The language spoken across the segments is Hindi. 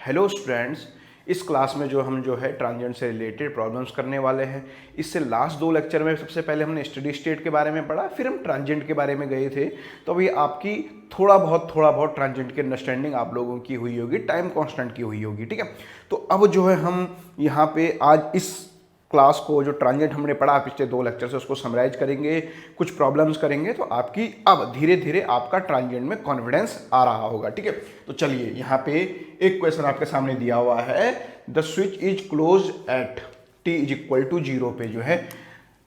हेलो स्टूडेंट्स, इस क्लास में हम जो है ट्रांजिएंट से रिलेटेड प्रॉब्लम्स करने वाले हैं। इससे लास्ट दो लेक्चर में सबसे पहले हमने स्टेडी स्टेट के बारे में पढ़ा, फिर हम ट्रांजिएंट के बारे में गए थे। तो अभी आपकी थोड़ा बहुत ट्रांजिएंट की अंडरस्टैंडिंग आप लोगों की हुई होगी, टाइम कांस्टेंट की हुई होगी। ठीक है, तो अब जो है हम यहाँ पे आज इस क्लास को जो ट्रांजिएंट हमने पढ़ा पिछले दो लेक्चर से उसको समराइज करेंगे, कुछ प्रॉब्लम्स करेंगे, तो आपकी अब धीरे धीरे आपका ट्रांजिएंट में कॉन्फिडेंस आ रहा होगा। ठीक है, तो चलिए यहाँ पे एक क्वेश्चन आपके सामने दिया हुआ है, the switch is close at t is equal to 0 पे जो है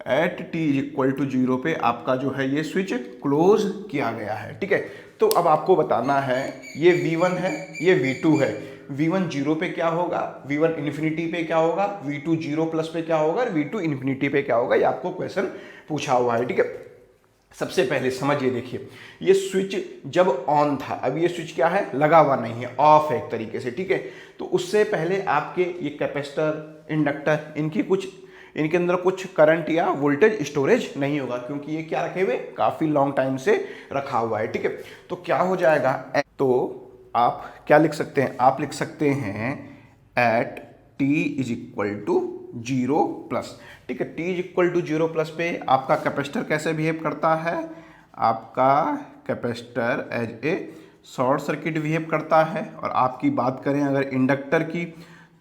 at t is equal to 0 पे आपका जो है ये स्विच क्लोज किया गया है। ठीक है, तो अब आपको बताना है ये V1 है, ये V2 है। V1 0 पे क्या होगा, V1 इन्फिनिटी पे क्या होगा, V2 0 प्लस पे क्या होगा और V2 इन्फिनिटी पे क्या होगा, ये आपको क्वेश्चन पूछा हुआ है। ठीक है, सबसे पहले समझिए, देखिए ये स्विच जब ऑन था, अब ये स्विच क्या है, लगा हुआ नहीं है, ऑफ है एक तरीके से। ठीक है, तो उससे पहले आपके ये कैपेसिटर, इंडक्टर, इनके अंदर कुछ करंट या वोल्टेज स्टोरेज नहीं होगा, क्योंकि ये क्या रखे हुए, काफी लॉन्ग टाइम से रखा हुआ है। ठीक है, तो क्या हो जाएगा, तो आप क्या लिख सकते हैं, आप लिख सकते हैं at t is equal to 0 plus. ठीक है, t is equal to 0 plus पे आपका कैपेसिटर कैसे बिहेव करता है, आपका capacitor as a short circuit behave करता है। और आपकी बात करें अगर इंडक्टर की,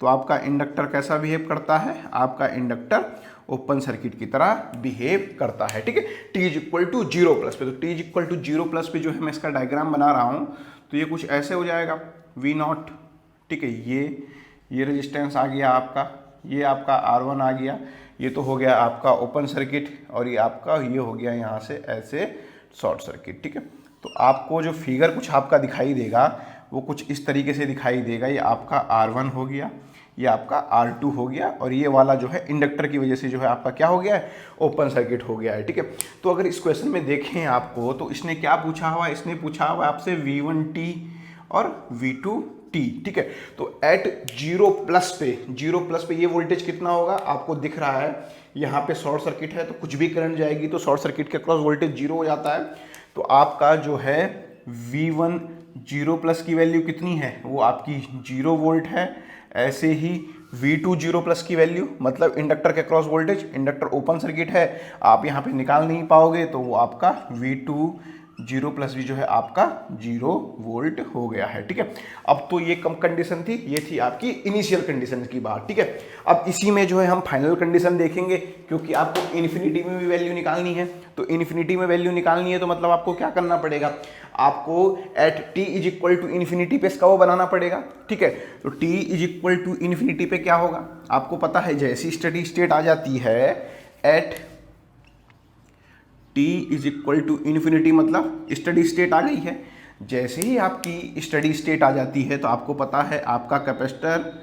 तो आपका इंडक्टर कैसा बिहेव करता है, आपका इंडक्टर ओपन सर्किट की तरह बिहेव करता है। ठीक है, t is equal to 0 plus पे, तो t is equal to 0 plus पे जो है मैं इसका डायग्राम बना रहा हूँ, तो ये कुछ ऐसे हो जाएगा V0। ठीक है, ये रेजिस्टेंस आ गया आपका, ये आपका R1 आ गया, ये तो हो गया आपका ओपन सर्किट, और ये आपका ये हो गया यहाँ से ऐसे शॉर्ट सर्किट। ठीक है, तो आपको जो फिगर कुछ आपका दिखाई देगा वो कुछ इस तरीके से दिखाई देगा, ये आपका R1 हो गया, ये आपका R2 हो गया, और ये वाला जो है इंडक्टर की वजह से जो है आपका क्या हो गया है, ओपन सर्किट हो गया है। ठीक है, तो अगर इस क्वेश्चन में देखें आपको, तो इसने क्या पूछा हुआ है, इसने पूछा हुआ है आपसे V1t और V2t। ठीक है, तो एट 0 प्लस पे ये वोल्टेज कितना होगा, आपको दिख रहा है यहाँ पे शॉर्ट सर्किट है, तो कुछ भी करंट जाएगी तो शॉर्ट सर्किट के क्रॉस वोल्टेज 0 हो जाता है। तो आपका जो है V1 0 प्लस की वैल्यू कितनी है, वो आपकी 0 वोल्ट है। ऐसे ही V2 0 प्लस की वैल्यू, मतलब इंडक्टर के cross voltage, inductor open circuit है, आप यहाँ पे निकाल नहीं पाओगे, तो वो आपका V2 0 प्लस भी जो है आपका 0 वोल्ट हो गया है। ठीक है, अब तो ये कम कंडीशन थी, ये थी आपकी इनिशियल कंडीशन की बात। ठीक है, अब इसी में जो है हम फाइनल कंडीशन देखेंगे, क्योंकि आपको इन्फिनिटी में भी वैल्यू निकालनी है। तो इन्फिनिटी में वैल्यू निकालनी है तो मतलब आपको क्या करना पड़ेगा, आपको at t is equal to infinity पे इसका वो बनाना पड़ेगा। ठीक है, तो t is equal to infinity पे क्या होगा, आपको पता है जैसी स्टडी स्टेट आ जाती है at t is equal to infinity, मतलब स्टडी स्टेट आ गई है। जैसे ही आपकी स्टडी स्टेट आ जाती है तो आपको पता है आपका कैपेसिटर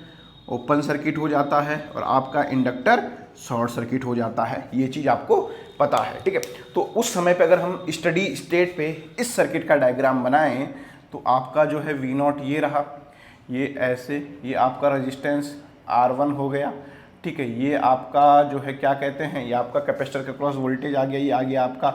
ओपन सर्किट हो जाता है और आपका इंडक्टर शॉर्ट सर्किट हो जाता है, ये चीज़ आपको पता है। ठीक है, तो उस समय पे अगर हम स्टडी स्टेट पे इस सर्किट का डायग्राम बनाएं, तो आपका जो है V0 ये रहा, ये ऐसे, ये आपका रेजिस्टेंस R1 हो गया। ठीक है, ये आपका जो है क्या कहते हैं, ये आपका कैपेसिटर का क्रॉस वोल्टेज आ गया, ये आ गया आपका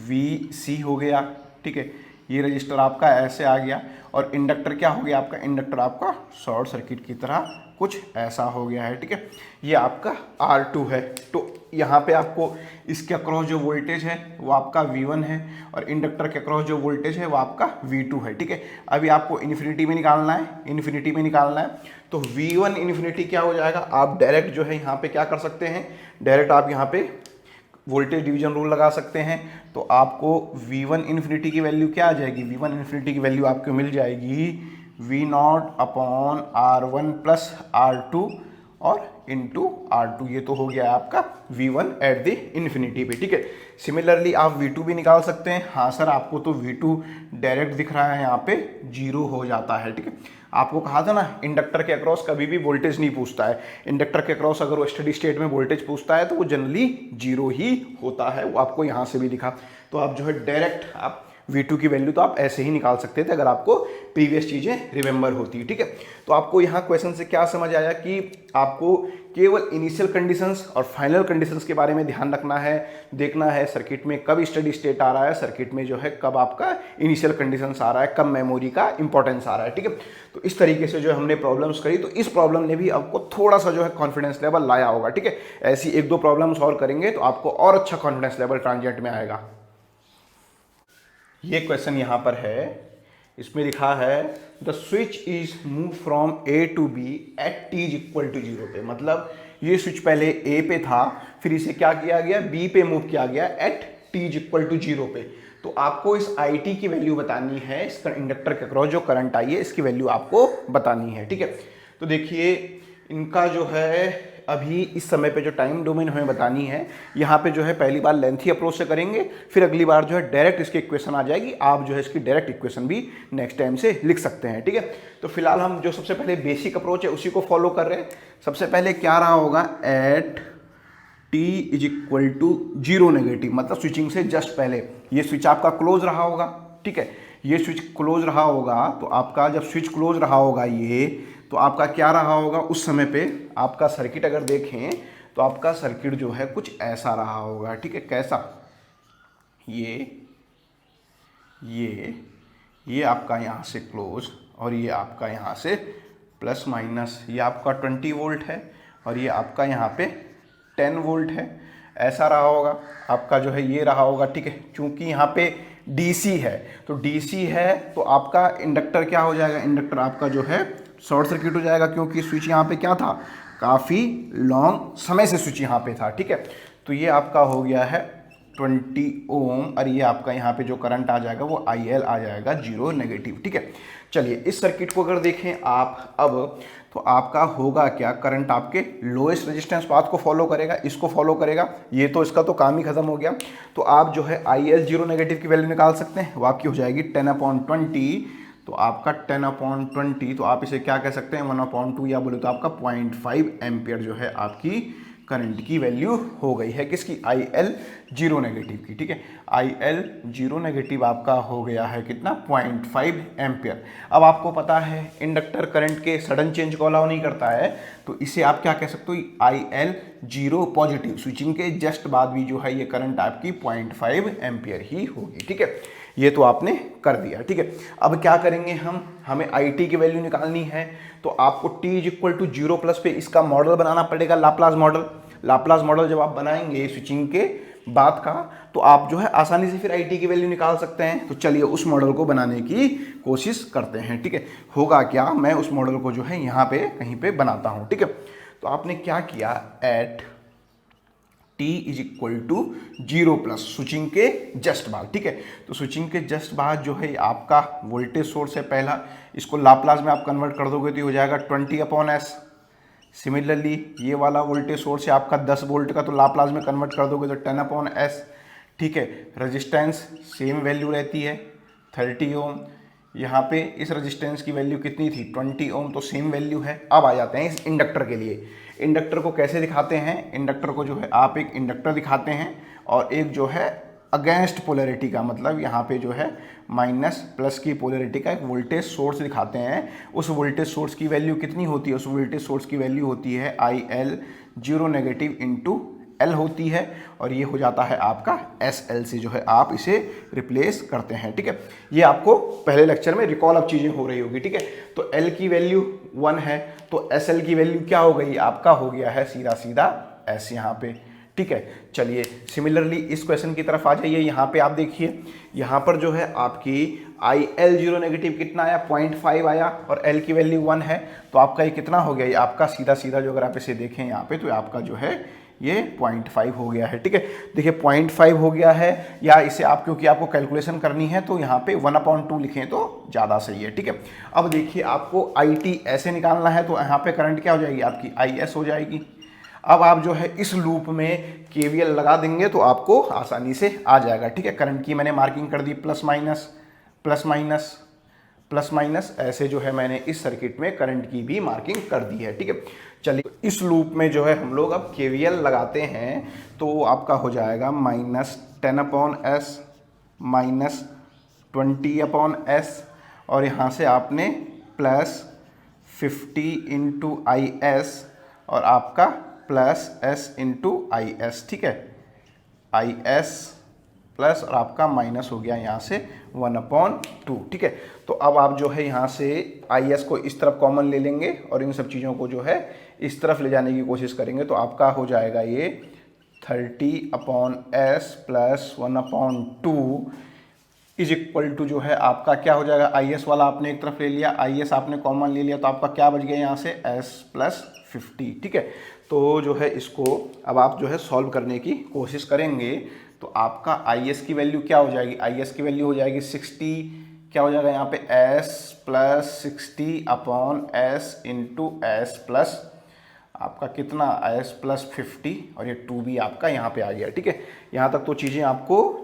VC हो गया। ठीक है, ये रजिस्टर आपका ऐसे आ गया, और इंडक्टर क्या हो गया आपका, इंडक्टर आपका शॉर्ट सर्किट की तरह कुछ ऐसा हो गया है। ठीक है, ये आपका R2 है। तो यहाँ पे आपको इसके अक्रॉस जो वोल्टेज है वो आपका V1 है, और इंडक्टर के अक्रॉस जो वोल्टेज है वो आपका V2 है। ठीक है, अभी आपको इन्फिनिटी में निकालना है, इन्फिनिटी में निकालना है, तो V1 इन्फिनिटी क्या हो जाएगा, आप डायरेक्ट जो है यहाँ पे क्या कर सकते हैं, डायरेक्ट आप यहाँ पे वोल्टेज डिवीजन रूल लगा सकते हैं। तो आपको V1 इन्फिनिटी की वैल्यू क्या आ जाएगी, V1 इन्फिनिटी की वैल्यू आपको मिल जाएगी V0 upon R1 plus R2 और इंटू R2, ये तो हो गया आपका V1 एट द इन्फिनिटी पे। ठीक है, सिमिलरली आप V2 भी निकाल सकते हैं। हाँ सर, आपको तो V2 डायरेक्ट दिख रहा है, यहाँ पे 0 हो जाता है। ठीक है, आपको कहा था ना इंडक्टर के अक्रॉस कभी भी वोल्टेज नहीं पूछता है, इंडक्टर के अक्रॉस अगर वो स्टडी स्टेट में वोल्टेज पूछता है तो वो जनरली 0 ही होता है, वो आपको यहाँ से भी दिखा। तो आप जो है डायरेक्ट आप V2 की वैल्यू तो आप ऐसे ही निकाल सकते थे अगर आपको प्रीवियस चीज़ें रिमेंबर होती है। ठीक है, तो आपको यहाँ क्वेश्चन से क्या समझ आया कि आपको केवल इनिशियल कंडीशंस और फाइनल कंडीशंस के बारे में ध्यान रखना है, देखना है सर्किट में कब स्टडी स्टेट आ रहा है, सर्किट में जो है कब आपका इनिशियल कंडीशंस आ रहा है, कब मेमोरी का इंपॉर्टेंस आ रहा है, ठीक है। तो इस तरीके से जो हमने प्रॉब्लम्स करी, तो इस प्रॉब्लम ने भी आपको थोड़ा सा जो है कॉन्फिडेंस लेवल लाया होगा, ठीक है। ऐसी एक दो प्रॉब्लम सॉल्व करेंगे तो आपको और अच्छा कॉन्फिडेंस लेवल ट्रांजिएंट में आएगा। ये क्वेश्चन यहाँ पर है, इसमें लिखा है the switch is move from A to B at T is equal to 0 पे। मतलब ये स्विच पहले ए पे था, फिर इसे क्या किया गया, बी पे मूव किया गया at T is equal to 0 पे। तो आपको इस आई टी की वैल्यू बतानी है, इस इंडक्टर के अक्रॉस जो करंट आई है इसकी वैल्यू आपको बतानी है, ठीक है। तो देखिए इनका जो है अभी इस समय पे जो टाइम डोमेन हमें बतानी है, यहाँ पे जो है पहली बार लेंथी अप्रोच से करेंगे, फिर अगली बार जो है डायरेक्ट इसकी इक्वेशन आ जाएगी। आप जो है इसकी डायरेक्ट इक्वेशन भी नेक्स्ट टाइम से लिख सकते हैं, ठीक है। तो फिलहाल हम जो सबसे पहले बेसिक अप्रोच है उसी को फॉलो कर रहे हैं। सबसे पहले क्या रहा होगा, at T is equal to 0 negative, मतलब स्विचिंग से जस्ट पहले ये स्विच आपका क्लोज रहा होगा, ठीक है। ये स्विच क्लोज रहा होगा, तो आपका जब स्विच क्लोज रहा होगा ये, तो आपका क्या रहा होगा उस समय पे, आपका सर्किट अगर देखें तो आपका सर्किट जो है कुछ ऐसा रहा होगा, ठीक है। कैसा, ये आपका यहाँ से क्लोज और ये आपका यहाँ से प्लस माइनस, ये आपका 20 वोल्ट है और ये आपका यहाँ पे 10 वोल्ट है, ऐसा रहा होगा आपका जो है, ये रहा होगा, ठीक है। चूंकि यहाँ पे डीसी है, तो डीसी है तो आपका इंडक्टर क्या हो जाएगा, इंडक्टर आपका जो है शॉर्ट सर्किट हो जाएगा, क्योंकि स्विच यहाँ पे क्या था, काफ़ी लॉन्ग समय से स्विच यहाँ पे था, ठीक है। तो ये आपका हो गया है 20 ओम और ये आपका यहाँ पे जो करंट आ जाएगा वो IL आ जाएगा 0 नेगेटिव, ठीक है। चलिए इस सर्किट को अगर देखें आप अब, तो आपका होगा क्या, करंट आपके लोएस्ट रेजिस्टेंस पाथ को फॉलो करेगा, इसको फॉलो करेगा, ये तो इसका तो काम ही खत्म हो गया। तो आप जो है IL 0 नेगेटिव की वैल्यू निकाल सकते हैं, वो आपकी हो जाएगी 10/20। तो आपका 10/20, तो आप इसे क्या कह सकते हैं, 1/2, या बोले तो आपका 0.5 एम्पियर जो है आपकी करंट की वैल्यू हो गई है, किसकी, IL 0 नेगेटिव की, ठीक है। IL 0 नेगेटिव आपका हो गया है कितना, 0.5 एम्पियर। अब आपको पता है इंडक्टर करंट के सडन चेंज को अलाउ नहीं करता है, तो इसे आप क्या कह सकते हो, IL 0 पॉजिटिव, स्विचिंग के जस्ट बाद भी जो है ये करंट आपकी 0.5 एम्पियर ही होगी, ठीक है। ये तो आपने कर दिया, ठीक है। अब क्या करेंगे हमें IT की वैल्यू निकालनी है, तो आपको t is equal to 0 plus पे इसका मॉडल बनाना पड़ेगा, लाप्लास मॉडल। लाप्लास मॉडल जब आप बनाएंगे स्विचिंग के बाद का, तो आप जो है आसानी से फिर IT की वैल्यू निकाल सकते हैं। तो चलिए उस मॉडल को बनाने की कोशिश करते हैं, ठीक है। होगा क्या, मैं उस मॉडल को जो है यहाँ पे कहीं पे बनाता हूँ, ठीक है। तो आपने क्या किया, at T is equal to 0 plus, switching के जस्ट बाद, ठीक है। तो स्विचिंग के जस्ट बाद जो है आपका वोल्टेज सोर्स है पहला, इसको लाप्लास में आप कन्वर्ट कर दोगे तो हो जाएगा 20/S। सिमिलरली ये वाला वोल्टेज सोर्स है आपका 10 वोल्ट का, तो लाप्लास में कन्वर्ट कर दोगे तो 10/S, ठीक है। रेजिस्टेंस सेम वैल्यू रहती है 30 ओम, यहाँ पे इस रेजिस्टेंस की वैल्यू कितनी थी, 20 ओम, तो सेम वैल्यू है। अब आ जाते हैं इस इंडक्टर के लिए। इंडक्टर को कैसे दिखाते हैं, इंडक्टर को जो है आप एक इंडक्टर दिखाते हैं और एक जो है अगेंस्ट पोलैरिटी का, मतलब यहाँ पे जो है माइनस प्लस की पोलैरिटी का एक वोल्टेज सोर्स दिखाते हैं। उस वोल्टेज सोर्स की वैल्यू कितनी होती है, उस वोल्टेज सोर्स की वैल्यू होती है IL 0 नेगेटिव इंटू L होती है, और ये हो जाता है आपका SL से जो है आप इसे रिप्लेस करते हैं, ठीक है। ये आपको पहले लेक्चर में रिकॉल अब चीज़ें हो रही होगी, ठीक है। तो L की वैल्यू 1 है, तो SL की वैल्यू क्या हो गई, आपका हो गया है सीधा सीधा S यहाँ पे, ठीक है। चलिए सिमिलरली इस क्वेश्चन की तरफ आ जाइए। यहाँ पे आप देखिए, यहाँ पर जो है आपकी IL 0 नेगेटिव कितना आया, 0.5 आया, और L की वैल्यू 1 है, तो आपका ये कितना हो गया, ये आपका सीधा सीधा जो अगर आप इसे देखें यहाँ पे, तो आपका जो है ये 0.5 हो गया है, ठीक है। देखिए 0.5 हो गया है, या इसे आप क्योंकि आपको कैलकुलेशन करनी है तो यहाँ पे 1/2 लिखें तो ज़्यादा सही है, ठीक है। अब देखिए आपको IT ऐसे निकालना है, तो यहाँ पे करंट क्या हो जाएगी, आपकी IS हो जाएगी। अब आप जो है इस लूप में KVL लगा देंगे तो आपको आसानी से आ जाएगा, ठीक है। करंट की मैंने मार्किंग कर दी plus minus plus minus plus minus, ऐसे जो है मैंने इस सर्किट में करंट की भी मार्किंग कर दी है, ठीक है। चलिए इस लूप में जो है हम लोग अब KVL लगाते हैं, तो आपका हो जाएगा -10/S माइनस 20/S, और यहाँ से आपने प्लस 50 × IS और आपका plus S into I S, ठीक है, आई एस प्लस और आपका माइनस हो गया यहाँ से 1/2, ठीक है। तो अब आप जो है यहाँ से आई एस को इस तरफ कॉमन ले लेंगे और इन सब चीज़ों को जो है इस तरफ ले जाने की कोशिश करेंगे, तो आपका हो जाएगा ये 30/s plus 1/2 is equal to जो है आपका क्या हो जाएगा, आई एस वाला आपने एक तरफ ले लिया, आई एस आपने कॉमन ले लिया, तो आपका क्या बच गया यहाँ से s प्लस 50, ठीक है। तो जो है इसको अब आप जो है सॉल्व करने की कोशिश करेंगे, तो आपका आई एस की वैल्यू क्या हो जाएगी, आई एस की वैल्यू हो जाएगी 60, क्या हो जाएगा यहाँ पे s plus 60/s into S plus आपका कितना s प्लस 50 और ये 2 भी आपका यहाँ पे आ गया, ठीक है। यहाँ तक तो चीज़ें आपको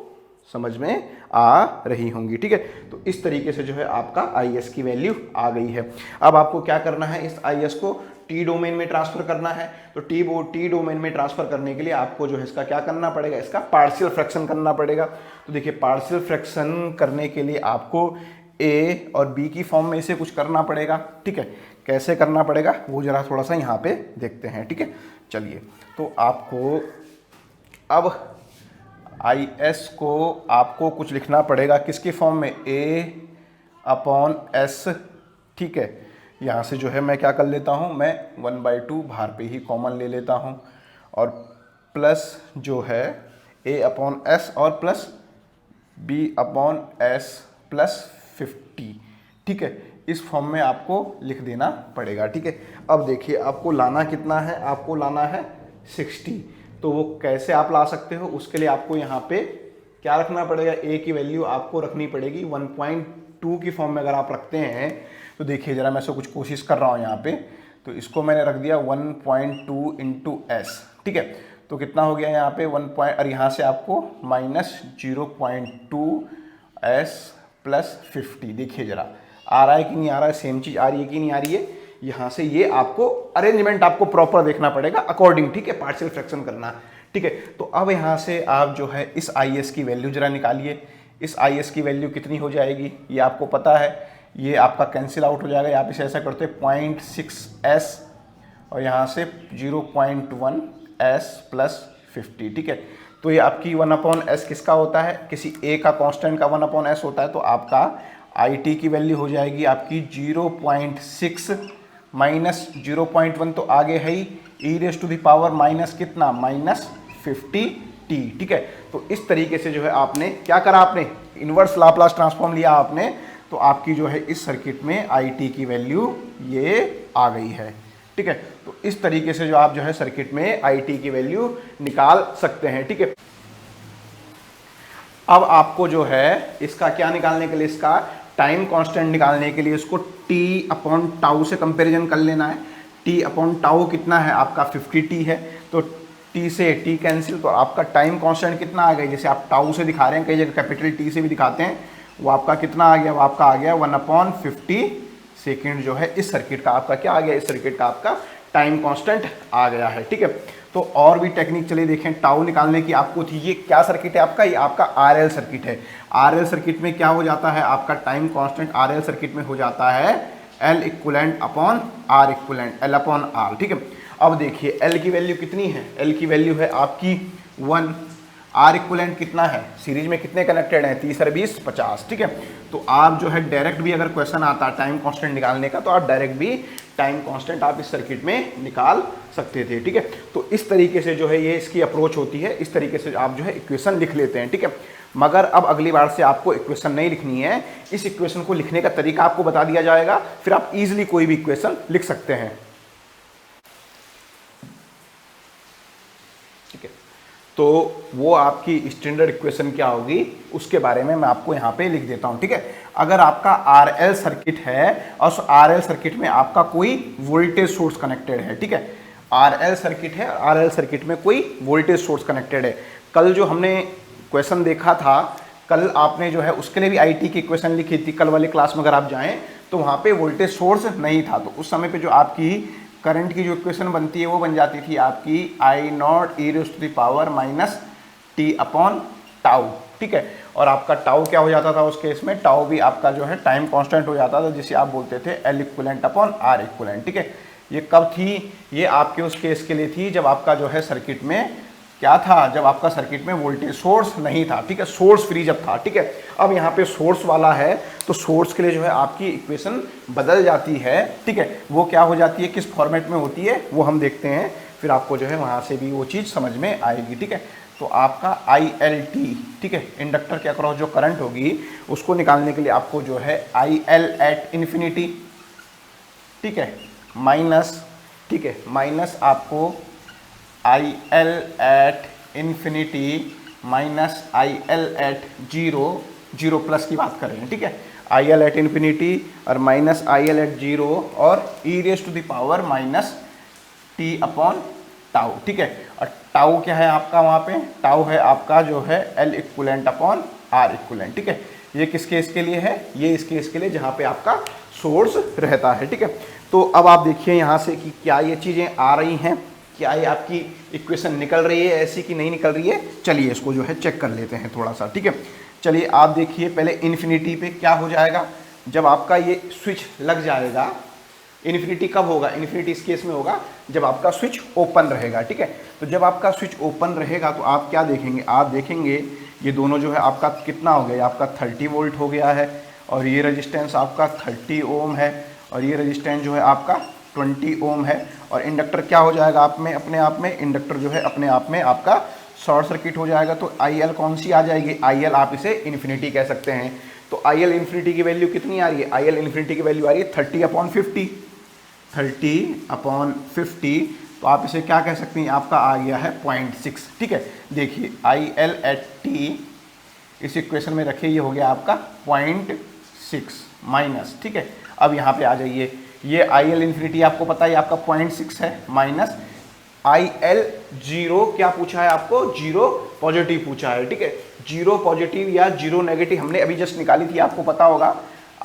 समझ में आ रही होंगी, ठीक है। तो इस तरीके से जो है आपका आई एस की वैल्यू आ गई है। अब आपको क्या करना है, इस आई एस को टी डोमेन में ट्रांसफर करना है। तो टी डोमेन में ट्रांसफर करने के लिए आपको जो है इसका क्या करना पड़ेगा, इसका पार्शियल फ्रैक्शन करना पड़ेगा। तो देखिए पार्शियल फ्रैक्शन करने के लिए आपको ए और बी की फॉर्म में से कुछ करना पड़ेगा, ठीक है। कैसे करना पड़ेगा वो जरा थोड़ा सा यहाँ पे देखते हैं, ठीक है। चलिए, तो आपको अब आई एस को आपको कुछ लिखना पड़ेगा किसके फॉर्म में, A/S, ठीक है। यहाँ से जो है मैं क्या कर लेता हूँ, मैं 1/2 बाहर पे ही कॉमन ले लेता हूँ और प्लस जो है A/S और प्लस B/S प्लस 50, ठीक है। इस फॉर्म में आपको लिख देना पड़ेगा, ठीक है। अब देखिए आपको लाना कितना है, आपको लाना है 60। तो वो कैसे आप ला सकते हो, उसके लिए आपको यहाँ पे क्या रखना पड़ेगा, ए की वैल्यू आपको रखनी पड़ेगी 1.2 की फॉर्म में। अगर आप रखते हैं तो देखिए जरा मैं से कुछ कोशिश कर रहा हूँ यहाँ पे, तो इसको मैंने रख दिया 1.2 इंटू एस, ठीक है। तो कितना हो गया यहाँ पे 1 और यहाँ से आपको माइनस 0.2 एस प्लस 50। देखिए जरा आ रहा है कि नहीं आ रहा है, सेम चीज़ आ रही है कि नहीं आ रही है। यहाँ से ये आपको अरेंजमेंट आपको प्रॉपर देखना पड़ेगा अकॉर्डिंग, ठीक है, पार्शियल फ्रैक्शन करना, ठीक है। तो अब यहाँ से आप जो है इस आई एस की वैल्यू जरा निकालिए। इस आई एस की वैल्यू कितनी हो जाएगी ये आपको पता है, ये आपका कैंसिल आउट हो जाएगा। आप इसे ऐसा करते हैं 0.6s और यहाँ से 0.1s प्लस 50, ठीक है। तो ये आपकी 1/s किसका होता है, किसी ए का कांस्टेंट का 1/s होता है। तो आपका आई टी की वैल्यू हो जाएगी आपकी 0.6 माइनस 0.1 तो आगे है ही, e⁻⁻ माइनस कितना, माइनस 50t, ठीक है। तो इस तरीके से जो है आपने क्या करा, आपने इनवर्स लाप्लास ट्रांसफॉर्म लिया आपने, तो आपकी जो है इस सर्किट में आई टी की वैल्यू ये आ गई है, ठीक है। तो इस तरीके से जो आप जो है सर्किट में आई टी की वैल्यू निकाल सकते हैं, ठीक है। अब आपको जो है इसका क्या निकालने के लिए, इसका टाइम कांस्टेंट निकालने के लिए इसको t/τ से कंपैरिजन कर लेना है। t/τ कितना है आपका 50t है, तो t से t कैंसिल, तो आपका टाइम कांस्टेंट कितना आ गया, जैसे आप टाउ से दिखा रहे हैं, कई जगह कैपिटल T से भी दिखाते हैं, वो आपका कितना आ गया, वो आपका आ गया 1/50 सेकेंड जो है इस सर्किट का आपका क्या आ गया, इस सर्किट का आपका टाइम कांस्टेंट आ गया है, ठीक है। तो और भी टेक्निक चलिए देखें, टाउ निकालने की आपको थी। ये क्या सर्किट है आपका, ये आपका आरएल सर्किट है। आरएल सर्किट में क्या हो जाता है आपका टाइम कांस्टेंट, आरएल सर्किट में हो जाता है L equivalent upon R equivalent, L upon R, ठीक है। अब देखिए L की वैल्यू कितनी है, L की वैल्यू है आपकी 1, R इक्वलेंट कितना है, सीरीज में कितने कनेक्टेड हैं, 30 और 20 50, ठीक है। तो आप जो है डायरेक्ट भी अगर क्वेश्चन आता है टाइम कांस्टेंट निकालने का, तो आप डायरेक्ट भी टाइम कांस्टेंट आप इस सर्किट में निकाल सकते थे, ठीक है। तो इस तरीके से जो है ये इसकी अप्रोच होती है, इस तरीके से आप जो है इक्वेशन लिख लेते हैं, ठीक है। मगर अब अगली बार से आपको इक्वेशन नहीं लिखनी है, इस इक्वेशन को लिखने का तरीका आपको बता दिया जाएगा, फिर आप इजीली कोई भी इक्वेशन लिख सकते हैं, ठीक है। तो वो आपकी स्टैंडर्ड इक्वेशन क्या होगी उसके बारे में मैं आपको यहाँ पे लिख देता हूँ, ठीक है। अगर आपका आरएल सर्किट है और उस आरएल सर्किट में आपका कोई वोल्टेज सोर्स कनेक्टेड है, ठीक है, आरएल सर्किट है, आरएल सर्किट में कोई वोल्टेज सोर्स कनेक्टेड है। कल जो हमने क्वेश्चन देखा था, कल आपने जो है उसके लिए भी आईटी की इक्वेशन लिखी थी, कल वाले क्लास में अगर आप जाएं तो वहाँ पे वोल्टेज सोर्स नहीं था, तो उस समय पे जो आपकी करंट की जो इक्वेशन बनती है वो बन जाती थी आपकी I0 e⁻ t/τ, ठीक है। और आपका टाउ क्या हो जाता था उस केस में, टाउ भी आपका जो है टाइम कांस्टेंट हो जाता था, जिसे आप बोलते थे L equivalent upon R equivalent, ठीक है। ये कब थी? ये आपके उस केस के लिए थी जब आपका जो है सर्किट में क्या था, जब आपका सर्किट में वोल्टेज सोर्स नहीं था, ठीक है, सोर्स फ्री जब था, ठीक है। अब यहाँ पे सोर्स वाला है तो सोर्स के लिए जो है आपकी इक्वेशन बदल जाती है, ठीक है। वो क्या हो जाती है, किस फॉर्मेट में होती है, वो हम देखते हैं, फिर आपको जो है वहाँ से भी वो चीज़ समझ में आएगी, ठीक है। तो आपका ILT, ठीक है, इंडक्टर के अक्रॉस जो करंट होगी उसको निकालने के लिए आपको जो है IL एट इन्फिनिटी, ठीक है, माइनस, ठीक है, माइनस आपको IL at infinity minus IL at zero, zero plus की बात कर रहे हैं, ठीक है, IL एट इन्फिनिटी और माइनस IL एट जीरो और e raise to the power minus t upon tau, ठीक है। और टाउ क्या है आपका वहाँ पे, टाउ है आपका जो है L equivalent upon R equivalent, ठीक है। ये किस केस के लिए है, ये इस केस के लिए जहाँ पे आपका सोर्स रहता है, ठीक है। तो अब आप देखिए यहाँ से कि क्या ये चीज़ें आ रही हैं, क्या ये आपकी इक्वेशन निकल रही है ऐसी कि नहीं निकल रही है। चलिए इसको जो है चेक कर लेते हैं थोड़ा सा, ठीक है। चलिए आप देखिए पहले इन्फिनिटी पे क्या हो जाएगा, जब आपका ये स्विच लग जाएगा, इन्फिनिटी कब होगा, इन्फिनिटी इस केस में होगा जब आपका स्विच ओपन रहेगा, ठीक है। तो जब आपका स्विच ओपन रहेगा तो आप क्या देखेंगे, आप देखेंगे ये दोनों जो है आपका कितना हो गया, आपका 30 वोल्ट हो गया है और ये रेजिस्टेंस आपका 30 ओम है और ये रेजिस्टेंस जो है आपका 20 ओम है और इंडक्टर क्या हो जाएगा आप में, अपने आप में इंडक्टर जो है अपने आप में आपका शॉर्ट सर्किट हो जाएगा। तो IL कौन सी आ जाएगी, IL आप इसे इन्फिनिटी कह सकते हैं। तो IL इन्फिनिटी की वैल्यू कितनी आ रही है, IL इन्फिनिटी की वैल्यू आ रही है 30/50, 30/50। तो आप इसे क्या कह सकते हैं, आपका आ गया है 0.6, ठीक है। देखिए IL एट t इस इक्वेशन में रखिए, ये हो गया आपका 0.6 माइनस, ठीक है। अब यहाँ पे आ जाइए, ये IL इन्फिनिटी आपको पता है आपका 0.6 है, माइनस IL जीरो क्या पूछा है आपको, जीरो पॉजिटिव पूछा है, ठीक है। जीरो पॉजिटिव या जीरो नेगेटिव हमने अभी जस्ट निकाली थी, आपको पता होगा।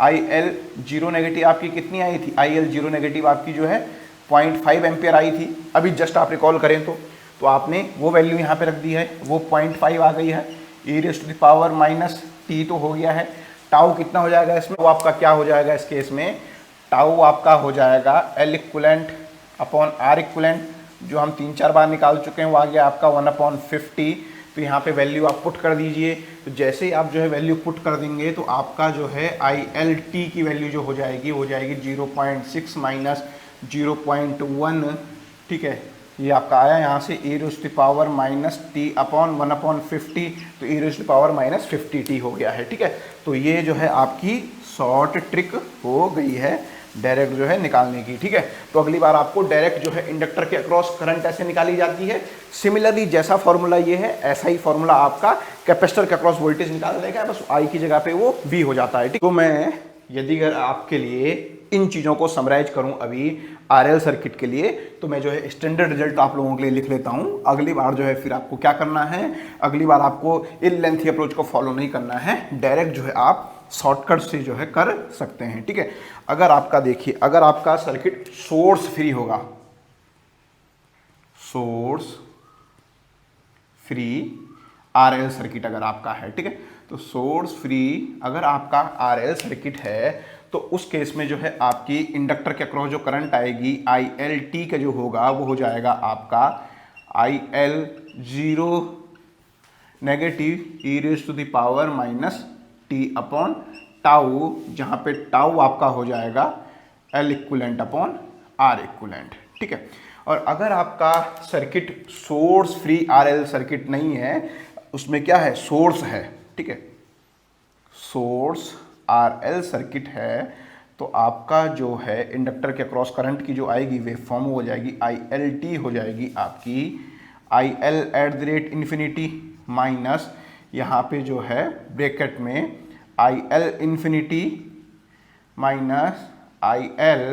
IL जीरो नेगेटिव आपकी कितनी आई थी, IL जीरो नेगेटिव आपकी जो है 0.5 एम्पियर आई थी, अभी जस्ट आप रिकॉल करें तो आपने वो वैल्यू यहाँ पे रख दी है, वो 0.5 आ गई है, e raise to the power minus t तो हो गया है। टाउ कितना हो जाएगा इसमें, वो आपका क्या हो जाएगा इस केस में, टाउ आपका हो जाएगा L equivalent upon R equivalent, जो हम 3-4 बार निकाल चुके हैं, वो आ गया आपका 1/50। तो यहाँ पे वैल्यू आप पुट कर दीजिए, तो जैसे ही आप जो है वैल्यू पुट कर देंगे तो आपका जो है ILT की वैल्यू जो हो जाएगी 0.6 माइनस 0.1, ठीक है। ये आपका आया यहाँ से e raise to power minus t upon 1/50, तो e raise to power minus 50t हो गया है, ठीक है। तो ये जो है आपकी शॉर्ट ट्रिक हो गई है डायरेक्ट जो है निकालने की, ठीक है। तो अगली बार आपको डायरेक्ट जो है इंडक्टर के अक्रॉस करंट ऐसे निकाली जाती है। सिमिलरली जैसा फॉर्मूला ये है ऐसा ही फॉर्मूला आपका कैपेसिटर के अक्रॉस वोल्टेज निकालने का है, बस I की जगह पे वो V हो जाता है, ठीक। तो मैं यदि अगर आपके लिए इन चीज़ों को समराइज करूं अभी RL सर्किट के लिए, तो मैं जो है स्टैंडर्ड रिजल्ट आप लोगों के लिए लिख लेता हूं। अगली बार जो है फिर आपको क्या करना है, अगली बार आपको इन लेंथी अप्रोच को फॉलो नहीं करना है, डायरेक्ट जो है आप शॉर्टकट से जो है कर सकते हैं, ठीक है। अगर आपका देखिए, अगर आपका सर्किट सोर्स फ्री होगा, सोर्स फ्री RL सर्किट अगर आपका है, ठीक है, तो सोर्स फ्री अगर आपका RL सर्किट है तो उस केस में जो है आपकी इंडक्टर के अक्रॉस जो करंट आएगी ILT का जो होगा वो हो जाएगा आपका IL zero negative e raise to the power minus t upon tau, जहाँ पे टाउ आपका हो जाएगा L equivalent upon R equivalent, ठीक है। और अगर आपका circuit source free RL circuit नहीं है, उसमें क्या है, सोर्स है, ठीक है, सोर्स RL सर्किट है, तो आपका जो है इंडक्टर के अक्रॉस करंट की जो आएगी वे फॉर्म हो जाएगी ILT हो जाएगी आपकी IL at the rate infinity minus यहाँ पे जो है ब्रैकेट में IL infinity minus IL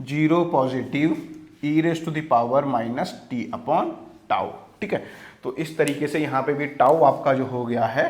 zero positive e raise to the power minus t upon tau, ठीक है। तो इस तरीके से यहाँ पे भी टाउ आपका जो हो गया है,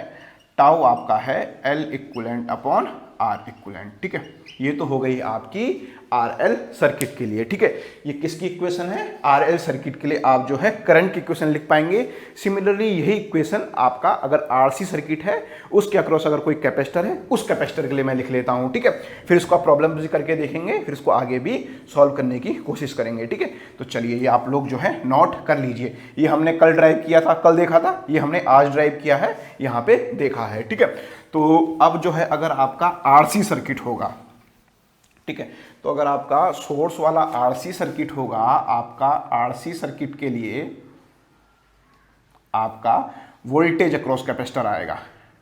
टाउ आपका है L equivalent upon R equivalent, ठीक है। ये तो हो गई आपकी RL सर्किट के लिए। ठीक है, ये किसकी इक्वेशन है? RL सर्किट के लिए आप जो है करंट की इक्वेशन लिख पाएंगे। सिमिलरली यही इक्वेशन आपका अगर RC सर्किट है, उसके अक्रॉस अगर कोई कैपेसिटर है, उस कैपेसिटर के लिए मैं लिख लेता हूं। ठीक है, फिर इसको आप प्रॉब्लम भी करके देखेंगे, फिर इसको आगे भी सॉल्व करने की कोशिश करेंगे। ठीक है, तो चलिए ये आप लोग जो है नोट कर लीजिए। ये हमने कल ड्राइव किया था, कल देखा था, ये हमने आज ड्राइव किया है, यहाँ पे देखा है। ठीक है, तो अब जो है अगर आपका RC सर्किट होगा, ठीक है, तो अगर आपका सोर्स वाला RC सर्किट होगा, आपका RC सर्किट के लिए आपका वोल्टेज अक्रॉस कैपेसिटर आएगा।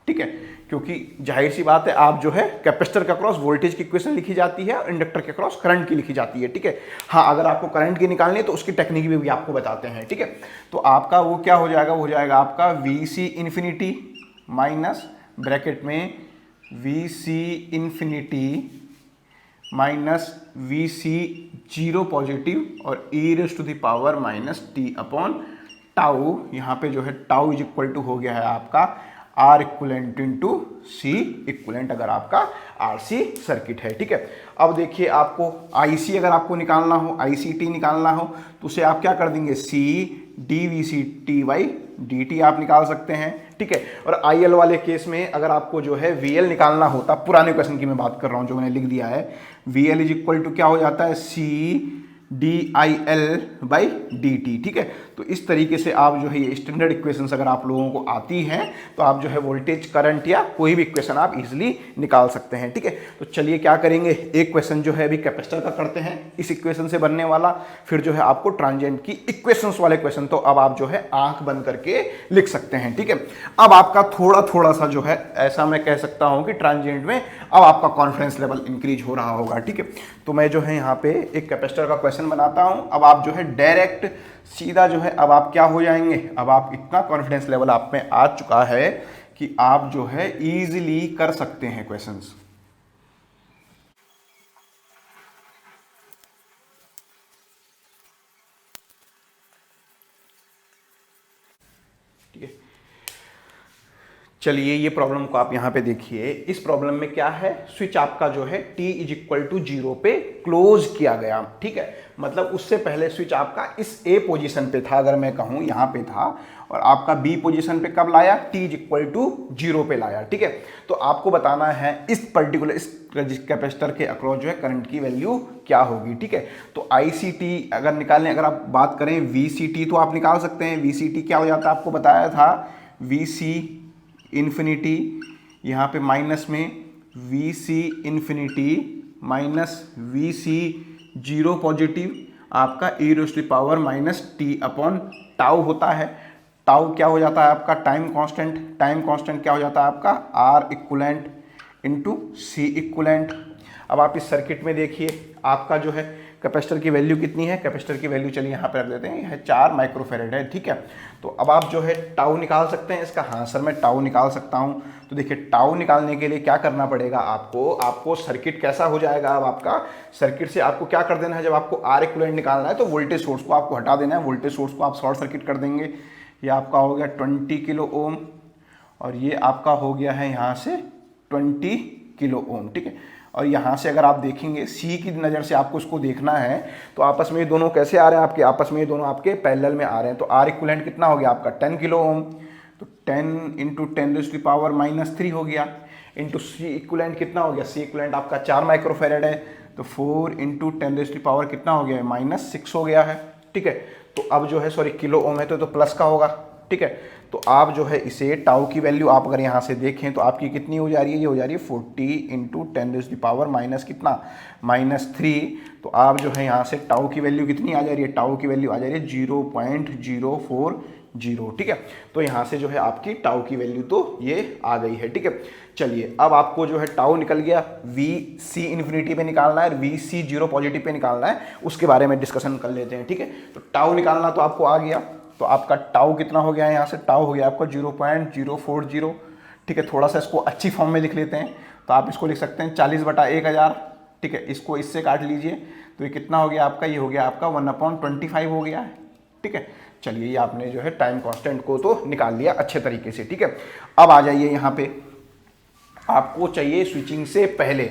ठीक है, क्योंकि जाहिर सी बात है, आप जो है कैपेसिटर के अक्रॉस वोल्टेज की इक्वेशन लिखी जाती है और इंडक्टर के अक्रॉस करंट की लिखी जाती है। ठीक है, हाँ, अगर आपको करंट की निकालनी है तो उसकी टेक्निक भी आपको बताते हैं। ठीक है, तो आपका वो क्या हो जाएगा? वो हो जाएगा आपका VC इन्फिनिटी माइनस ब्रैकेट में VC infinity minus VC zero positive और e⁻ minus t upon tau. यहाँ पे जो है टाउ इज इक्वल टू हो गया है आपका R equivalent into C equivalent, अगर आपका RC सर्किट है। ठीक है, अब देखिए आपको IC अगर आपको निकालना हो, ICT निकालना हो, तो उसे आप क्या कर देंगे? C dVC dt आप निकाल सकते हैं। ठीक है, और IL वाले केस में अगर आपको जो है VL निकालना होता, पुराने क्वेश्चन की मैं बात कर रहा हूं जो मैंने लिख दिया है, VL इज इक्वल टू क्या हो जाता है? C DIL/dt। ठीक है, तो इस तरीके से आप जो है ये स्टैंडर्ड इक्वेशंस अगर आप लोगों को आती हैं तो आप जो है वोल्टेज, करंट या कोई भी इक्वेशन आप इजीली निकाल सकते हैं। ठीक है, तो चलिए क्या करेंगे, एक क्वेश्चन जो है अभी कैपेसिटर का करते हैं, इस इक्वेशन से बनने वाला, फिर जो है आपको ट्रांजिएंट की इक्वेशंस वाले क्वेश्चन तो अब आप जो है आंख बंद करके लिख सकते हैं। ठीक है, अब आपका थोड़ा सा जो है ऐसा मैं कह सकता हूं कि ट्रांजिएंट में अब आपका कॉन्फिडेंस लेवल इंक्रीज हो रहा होगा। ठीक है, तो मैं जो है यहाँ पे एक कैपेसिटर का क्वेश्चन बनाता हूं। अब आप जो है डायरेक्ट सीधा जो है अब आप क्या हो जाएंगे, अब आप इतना कॉन्फिडेंस लेवल आप में आ चुका है कि आप जो है इजीली कर सकते हैं क्वेश्चंस। ठीक है, चलिए ये प्रॉब्लम को आप यहां पे देखिए। इस प्रॉब्लम में क्या है, स्विच आपका जो है t इज इक्वल टू 0 पे क्लोज किया गया। ठीक है, मतलब उससे पहले स्विच आपका इस A पोजीशन पे था, अगर मैं कहूं यहां पे था, और आपका B पोजीशन पे कब लाया? t इज इक्वल टू 0 पे लाया। ठीक है, तो आपको बताना है इस पर्टिकुलर इस कैपेसिटर के अक्रॉस जो है करंट की वैल्यू क्या होगी। ठीक है, तो ICT अगर निकालने, अगर आप बात करें VCT तो आप निकाल सकते हैं। VCT क्या हो जाता है, आपको बताया था, VC इन्फिनिटी, यहाँ पे माइनस में VC infinity minus VC zero positive आपका e⁻ minus t upon tau होता है। टाउ क्या हो जाता है आपका? Time constant. टाइम कांस्टेंट क्या हो जाता है आपका? R equivalent into C equivalent. अब आप इस सर्किट में देखिए आपका जो है कैपेसिटर की वैल्यू कितनी है? कैपेसिटर की वैल्यू चलिए यहाँ पे रख देते हैं, यह 4 माइक्रोफेरेड है। ठीक है, तो अब आप जो है टाउ निकाल सकते हैं इसका। हाँ सर, मैं टाउ निकाल सकता हूँ। तो देखिए टाउ निकालने के लिए क्या करना पड़ेगा आपको सर्किट कैसा हो जाएगा? अब आपका सर्किट से आपको क्या कर देना है, जब आपको R इक्विवेलेंट निकालना है तो वोल्टेज सोर्स को आपको हटा देना है। वोल्टेज सोर्स को आप शॉर्ट सर्किट कर देंगे। ये आपका हो गया 20 किलो ओम और ये आपका हो गया है यहाँ से 20 किलो ओम। ठीक है, और यहाँ से अगर आप देखेंगे C की नज़र से आपको इसको देखना है तो आपस में ये दोनों कैसे आ रहे हैं आपके? आपस में ये दोनों आपके पैरेलल में आ रहे हैं। तो R इक्विवेलेंट कितना हो गया आपका? 10 किलो ओम। तो 10 इंटू 10⁻³ हो गया, इंटू C इक्विवेलेंट कितना हो गया? C इक्विवेलेंट आपका 4 माइक्रोफेरेड है, तो 4 इंटू 10⁻³ कितना हो गया? -6 हो गया है। ठीक है, तो अब जो है सॉरी किलो ओम है तो प्लस का होगा। ठीक है, तो आप जो है इसे टाउ की वैल्यू आप अगर यहाँ से देखें तो आपकी कितनी हो जा रही है? ये हो जा रही है 40 इंटू 10⁻माइनस कितना? -3। तो आप जो है यहाँ से टाउ की वैल्यू कितनी आ जा रही है? टाउ की वैल्यू आ जा रही है 0.040। ठीक है, तो यहाँ से जो है आपकी टाउ की वैल्यू तो ये आ गई है। ठीक है, चलिए अब आपको जो है टाउ निकल गया, VC इन्फिनिटी पे निकालना है, VC जीरो पॉजिटिव पे निकालना है, उसके बारे में डिस्कशन कर लेते हैं। ठीक है, तो टाउ निकालना तो आपको आ गया, तो आपका टाउ कितना हो गया है? यहाँ से टाउ हो गया आपका 0.040। ठीक है, थोड़ा सा इसको अच्छी फॉर्म में लिख लेते हैं, तो आप इसको लिख सकते हैं 40/1000। ठीक है, इसको इससे काट लीजिए तो ये कितना हो गया आपका? ये हो गया आपका 1/25 हो गया है। ठीक है, चलिए ये आपने जो है टाइम कांस्टेंट को तो निकाल लिया अच्छे तरीके से। ठीक है, अब आ जाइए यहाँ पे, आपको चाहिए स्विचिंग से पहले।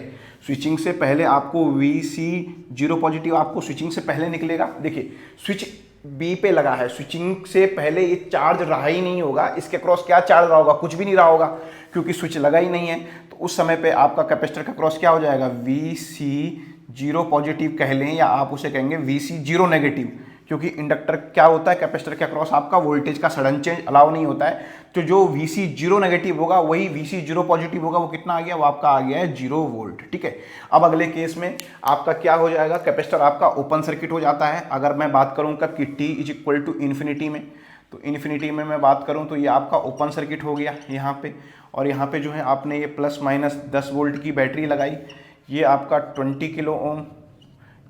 स्विचिंग से पहले आपको VC0 पॉजिटिव आपको स्विचिंग से पहले निकलेगा। देखिए स्विच बी पे लगा है, स्विचिंग से पहले ये चार्ज रहा ही नहीं होगा, इसके क्रॉस क्या चार्ज रहा होगा, कुछ भी नहीं रहा होगा क्योंकि स्विच लगा ही नहीं है। तो उस समय पे आपका कैपेसिटर का क्रॉस क्या हो जाएगा, VC0 पॉजिटिव कह लें या आप उसे कहेंगे VC0 नेगेटिव, क्योंकि इंडक्टर क्या होता है, कैपेसिटर के अक्रॉस आपका वोल्टेज का सडन चेंज अलाउ नहीं होता है। तो जो VC0 नेगेटिव होगा वही VC0 पॉजिटिव होगा, वो कितना आ गया, वो आपका आ गया है 0 वोल्ट। ठीक है, अब अगले केस में आपका क्या हो जाएगा, कैपेसिटर आपका ओपन सर्किट हो जाता है। अगर मैं बात करूं कब कि t is equal to infinity में, तो इन्फिनिटी में मैं बात करूं तो ये आपका ओपन सर्किट हो गया यहाँ पे, और यहाँ पे जो है आपने ये प्लस माइनस 10 वोल्ट की बैटरी लगाई, ये आपका 20 किलो ओम,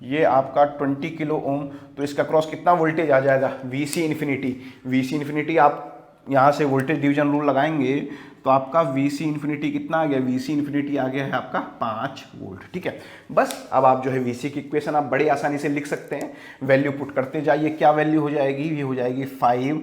ये आपका 20 किलो ओम, तो इसका क्रॉस कितना वोल्टेज आ जाएगा, VC इन्फिनिटी। VC इन्फिनिटी आप यहाँ से वोल्टेज डिवीजन रूल लगाएंगे तो आपका VC इन्फिनिटी कितना आ गया, VC इन्फिनिटी आ गया है आपका 5 वोल्ट। ठीक है, बस अब आप जो है VC की इक्वेशन आप बड़े आसानी से लिख सकते हैं, वैल्यू पुट करते जाइए। क्या वैल्यू हो जाएगी, ये हो जाएगी 5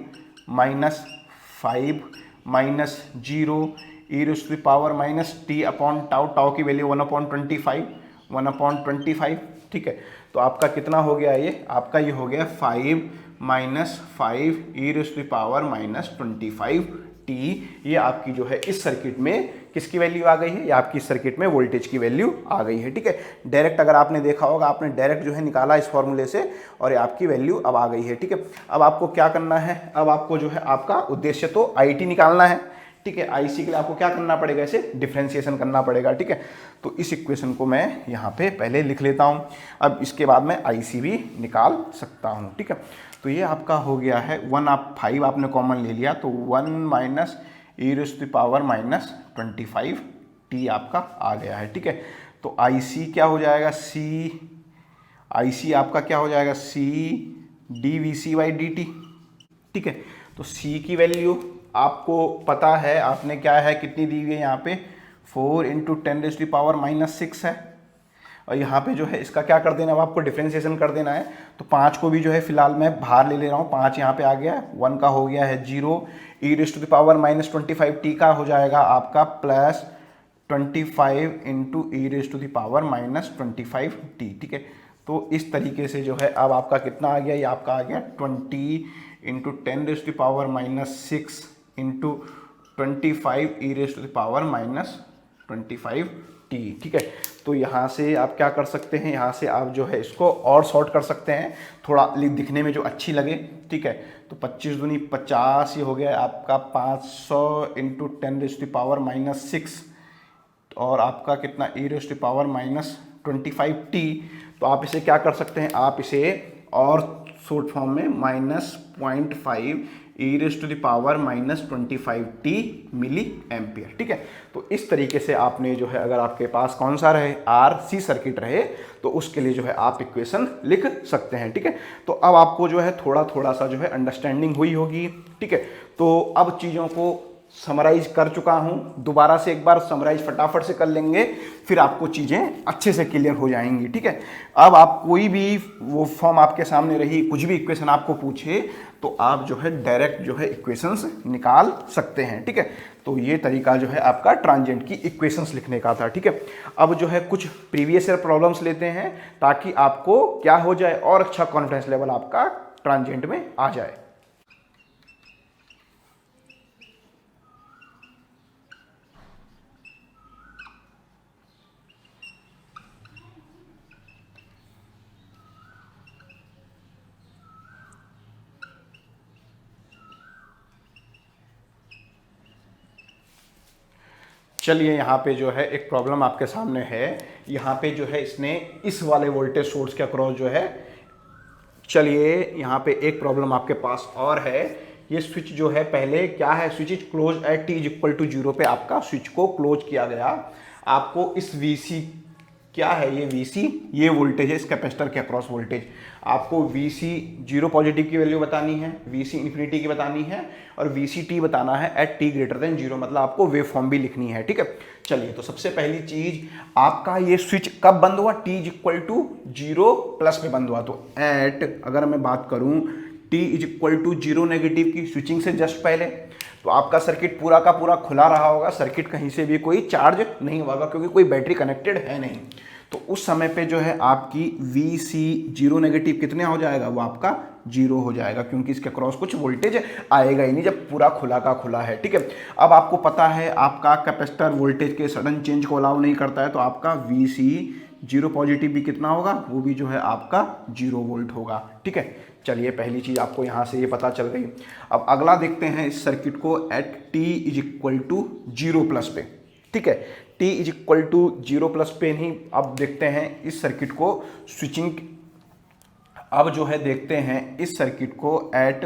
minus 0 e⁻⁻t upon tau, tau की वैल्यू 1/25। ठीक है, तो आपका कितना हो गया, ये आपका ये हो गया 5 e⁻⁻25t। ये आपकी जो है इस सर्किट में किसकी वैल्यू आ गई है, ये आपकी सर्किट में वोल्टेज की वैल्यू आ गई है। ठीक है, डायरेक्ट अगर आपने देखा होगा, आपने डायरेक्ट जो है निकाला इस फॉर्मूले से और ये आपकी वैल्यू अब आ गई है। ठीक है, अब आपको क्या करना है, अब आपको जो है आपका उद्देश्य तो IT निकालना है। ठीक है, IC के लिए आपको क्या करना पड़ेगा, इसे डिफ्रेंशिएशन करना पड़ेगा। ठीक है, तो इस इक्वेशन को मैं यहाँ पे पहले लिख लेता हूँ, अब इसके बाद मैं IC भी निकाल सकता हूँ। ठीक है, तो ये आपका हो गया है 1, आप 5 आपने कॉमन ले लिया तो 1 माइनस e⁻⁻25t आपका आ गया है। ठीक है, तो IC क्या हो जाएगा, IC आपका क्या हो जाएगा, C dVC/dt। ठीक है, तो C की वैल्यू आपको पता है, आपने क्या है कितनी दी हुई है यहाँ पे 4 × 10⁻⁻6 है, और यहाँ पे जो है इसका क्या कर देना है, अब आपको डिफ्रेंशिएशन कर देना है। तो 5 को भी जो है फिलहाल मैं बाहर ले रहा हूँ, 5 यहाँ पे आ गया, 1 का हो गया है 0, e⁻⁻25t का हो जाएगा आपका प्लस 25 × e⁻⁻25t। ठीक है, तो इस तरीके से जो है अब आपका कितना आ गया, ये आपका आ गया 20 × 10⁻⁻6 × 25 e⁻⁻25t। ठीक है, तो यहाँ से आप क्या कर सकते हैं, यहाँ से आप जो है इसको और शॉर्ट कर सकते हैं, थोड़ा दिखने में जो अच्छी लगे। ठीक है, तो 25 दूनी 50, ये हो गया आपका 500 × 10⁻⁻6 और आपका कितना e⁻⁻25t। तो आप इसे क्या कर सकते हैं, आप इसे और शॉर्ट फॉर्म में -0.5 e⁻⁻25t मिली एम्पियर। ठीक है, तो इस तरीके से आपने जो है, अगर आपके पास कौन सा रहे, RC सर्किट रहे, तो उसके लिए जो है आप इक्वेशन लिख सकते हैं। ठीक है, तो अब आपको जो है थोड़ा सा जो है अंडरस्टैंडिंग हुई होगी। ठीक है, तो अब चीज़ों को समराइज कर चुका हूं, दोबारा से एक बार समराइज फटाफट से कर लेंगे, फिर आपको चीज़ें अच्छे से क्लियर हो जाएंगी। ठीक है, अब आप कोई भी वो फॉर्म आपके सामने रही, कुछ भी इक्वेशन आपको पूछे तो आप जो है डायरेक्ट जो है इक्वेशंस निकाल सकते हैं। ठीक है, तो ये तरीका जो है आपका ट्रांजिएंट की इक्वेशंस लिखने का था। ठीक है, अब जो है कुछ प्रीवियस ईयर प्रॉब्लम्स लेते हैं ताकि आपको क्या हो जाए, और अच्छा कॉन्फिडेंस लेवल आपका ट्रांजिएंट में आ जाए। चलिए, यहाँ पे जो है एक प्रॉब्लम आपके सामने है, यहाँ पे जो है इसने इस वाले वोल्टेज सोर्स के अक्रॉस जो है, चलिए यहाँ पे एक प्रॉब्लम आपके पास और है। ये स्विच जो है पहले क्या है, switch is close at t = 0 पे आपका स्विच को क्लोज किया गया। आपको इस VC क्या है, ये VC ये वोल्टेज है इस कैपेसिटर के अक्रॉस वोल्टेज। आपको VC0 पॉजिटिव की वैल्यू बतानी है, VC इन्फिनिटी की बतानी है, और VCT बताना है एट t > 0, मतलब आपको वेव फॉर्म भी लिखनी है। ठीक है, चलिए, तो सबसे पहली चीज आपका ये स्विच कब बंद हुआ, t = 0 प्लस पे बंद हुआ। तो एट, अगर मैं बात करूं t t is equal to 0 negative की स्विचिंग से जस्ट पहले, तो आपका सर्किट पूरा का पूरा खुला रहा होगा, सर्किट कहीं से भी कोई चार्ज नहीं होगा क्योंकि कोई बैटरी कनेक्टेड है नहीं। तो उस समय पे जो है आपकी VC 0 नेगेटिव कितने हो जाएगा, वो आपका 0 हो जाएगा क्योंकि इसके क्रॉस कुछ वोल्टेज आएगा ही नहीं जब पूरा खुला का खुला है। ठीक है, अब आपको पता है आपका कैपेसिटर वोल्टेज के सडन चेंज को अलाउ नहीं करता है, तो आपका VC 0 पॉजिटिव भी कितना होगा, वो भी जो है आपका 0 वोल्ट होगा। ठीक है, चलिए पहली चीज़ आपको यहाँ से ये पता चल गई। अब अगला देखते हैं इस सर्किट को at t is equal to 0 plus पे। ठीक है, t is equal to 0 plus पे नहीं, अब देखते हैं इस सर्किट को स्विचिंग, अब जो है देखते हैं इस सर्किट को at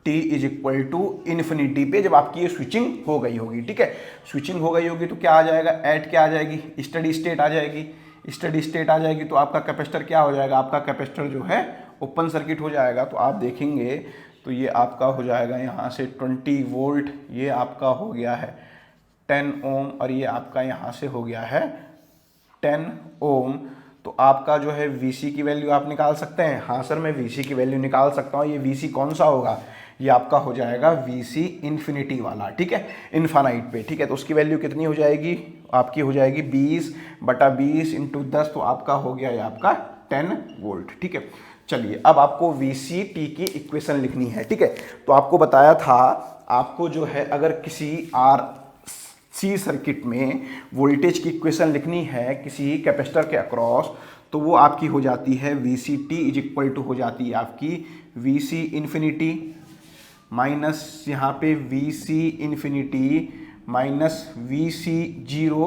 t is equal to infinity पे जब आपकी ये स्विचिंग हो गई होगी। ठीक है, स्विचिंग हो गई होगी तो क्या आ जाएगा, एट क्या आ जाएगी, स्टडी स्टेट आ जाएगी। स्टडी स्टेट आ जाएगी तो आपका कैपेसिटर क्या हो जाएगा, आपका कैपेसिटर जो है ओपन सर्किट हो जाएगा। तो आप देखेंगे तो ये आपका हो जाएगा यहाँ से 20 वोल्ट, ये आपका हो गया है 10 ओम और ये आपका यहाँ से हो गया है 10 ओम। तो आपका जो है VC की वैल्यू आप निकाल सकते हैं। हाँ सर मैं VC की वैल्यू निकाल सकता हूँ। ये VC कौन सा होगा, ये आपका हो जाएगा VC इन्फिनिटी वाला। ठीक है, इन्फानाइट पे। ठीक है, तो उसकी वैल्यू कितनी हो जाएगी, आपकी हो जाएगी 20/20 × 10, तो आपका हो गया ये आपका 10 वोल्ट। ठीक है, चलिए अब आपको VCT की इक्वेशन लिखनी है। ठीक है, तो आपको बताया था आपको जो है अगर किसी RC सर्किट में वोल्टेज की इक्वेशन लिखनी है किसी कैपेसिटर के अक्रॉस, तो वो आपकी हो जाती है VCT इज इक्वल टू हो जाती है आपकी VC इन्फिनिटी माइनस यहाँ पे VC इन्फिनिटी माइनस VC 0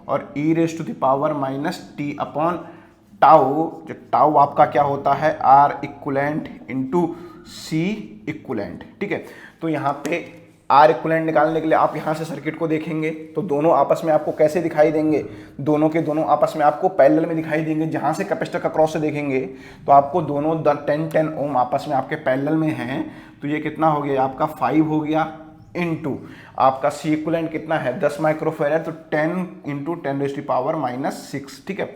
और e⁻⁻t अपॉन टाउ, जो टाउ आपका क्या होता है R equivalent into C equivalent. ठीक है, तो यहाँ पे R इक्वलेंट निकालने के लिए आप यहाँ से सर्किट को देखेंगे तो दोनों आपस में आपको कैसे दिखाई देंगे, दोनों के दोनों आपस में आपको पैरेलल में दिखाई देंगे। जहाँ से कैपेसिटर का क्रॉस से देखेंगे तो आपको दोनों 10 ओम आपस में आपके पैरेलल में हैं, तो ये कितना हो गया, आपका 5 हो गया इनटू आपका C इक्वलेंट कितना है 10 माइक्रोफेरेड, तो 10 × 10⁻⁶। ठीक है,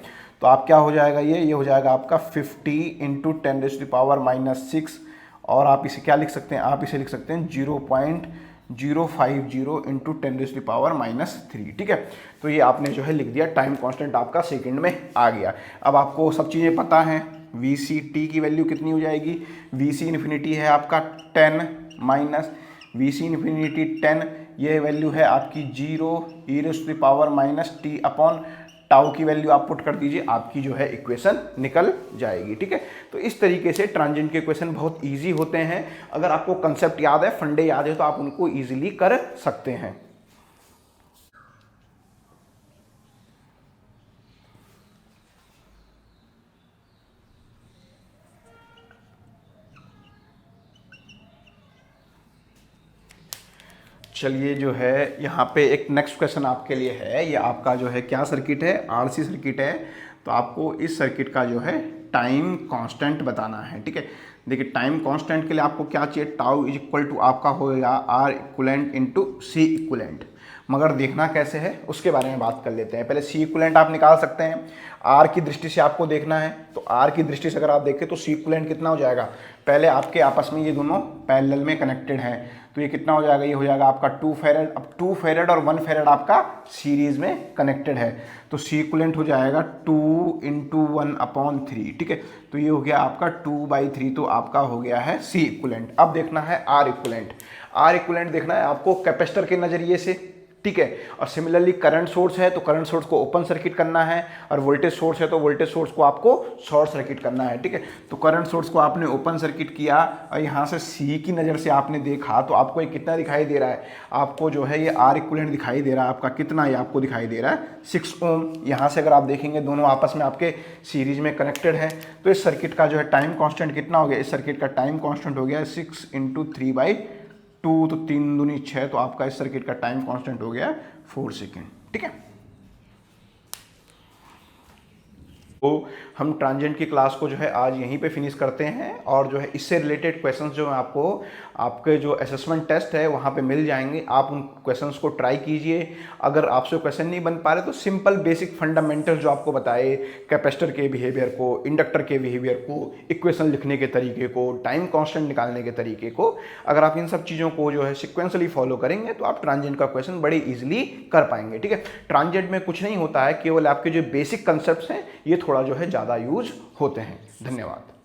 तो आप क्या हो जाएगा, ये हो जाएगा आपका 50 × 10⁻⁶। और आप इसे क्या लिख सकते हैं, आप इसे लिख सकते हैं 0.050 × 10⁻⁻3। ठीक है, तो ये आपने जो है लिख दिया, टाइम कांस्टेंट आपका सेकंड में आ गया। अब आपको सब चीज़ें पता हैं, VCT की वैल्यू कितनी हो जाएगी, VC इन्फिनिटी है आपका 10 माइनस VC इन्फिनिटी 10, ये वैल्यू है आपकी 0 e⁻⁻t अपॉन टाउ की वैल्यू आप पुट कर दीजिए, आपकी जो है इक्वेशन निकल जाएगी। ठीक है, तो इस तरीके से ट्रांजिएंट के इक्वेशन बहुत इजी होते हैं। अगर आपको कंसेप्ट याद है, फंडे याद है, तो आप उनको इजीली कर सकते हैं। चलिए जो है यहाँ पे एक नेक्स्ट क्वेश्चन आपके लिए है। ये आपका जो है क्या सर्किट है, RC सर्किट है। तो आपको इस सर्किट का जो है टाइम कांस्टेंट बताना है। ठीक है, देखिए टाइम कांस्टेंट के लिए आपको क्या चाहिए, टाउ इज इक्वल टू आपका होगा R equivalent into C equivalent. मगर देखना कैसे है उसके बारे में बात कर लेते हैं। पहले C इक्वलेंट आप निकाल सकते हैं, R की दृष्टि से आपको देखना है। तो R की दृष्टि से अगर आप देखें तो C इक्वलेंट कितना हो जाएगा, पहले आपके आपस में ये दोनों पैरेलल में कनेक्टेड हैं, तो ये कितना हो जाएगा, ये हो जाएगा आपका 2 फेरेड। अब 2 फेरेड और 1 फेरेड आपका सीरीज में कनेक्टेड है, तो C इक्वलेंट हो जाएगा 2 × 1/3। ठीक है, तो ये हो गया आपका 2/3, तो आपका हो गया है C इक्वलेंट। अब देखना है R इक्वलेंट। R इक्वलेंट देखना है आपको कैपेसिटर के नज़रिए से। ठीक है, और सिमिलरली करंट सोर्स है तो करंट सोर्स को ओपन सर्किट करना है, और वोल्टेज सोर्स है तो वोल्टेज सोर्स को आपको शॉर्ट सर्किट करना है। ठीक है, तो करंट सोर्स को आपने ओपन सर्किट किया और यहाँ से C की नज़र से आपने देखा तो आपको ये कितना दिखाई दे रहा है, आपको जो है ये R इक्वलेंट दिखाई दे रहा है आपका कितना, ये आपको दिखाई दे रहा है 6 ओम। यहाँ से अगर आप देखेंगे दोनों आपस में आपके सीरीज में कनेक्टेड है, तो इस सर्किट का जो है टाइम कॉन्स्टेंट कितना हो गया, इस सर्किट का टाइम कॉन्स्टेंट हो गया 6 × 3/2, तो 3 दूनी 6, तो आपका इस सर्किट का टाइम कांस्टेंट हो गया 4 सेकेंड। ठीक है, तो हम ट्रांजिएंट की क्लास को जो है आज यहीं पे फिनिश करते हैं, और जो है इससे रिलेटेड क्वेश्चंस जो आपको आपके जो असेसमेंट टेस्ट है वहाँ पे मिल जाएंगे। आप उन क्वेश्चंस को ट्राई कीजिए। अगर आपसे क्वेश्चन नहीं बन पा रहे तो सिंपल बेसिक फंडामेंटल जो आपको बताए, कैपेसिटर के बिहेवियर को, इंडक्टर के बिहेवियर को, इक्वेशन लिखने के तरीके को, टाइम कांस्टेंट निकालने के तरीके को, अगर आप इन सब चीज़ों को जो है सिक्वेंसली फॉलो करेंगे तो आप ट्रांजिएंट का क्वेश्चन बड़े ईजिली कर पाएंगे। ठीक है, ट्रांजिएंट में कुछ नहीं होता है, केवल आपके जो बेसिक कंसेप्ट हैं ये थोड़ा जो है ज़्यादा यूज होते हैं। धन्यवाद।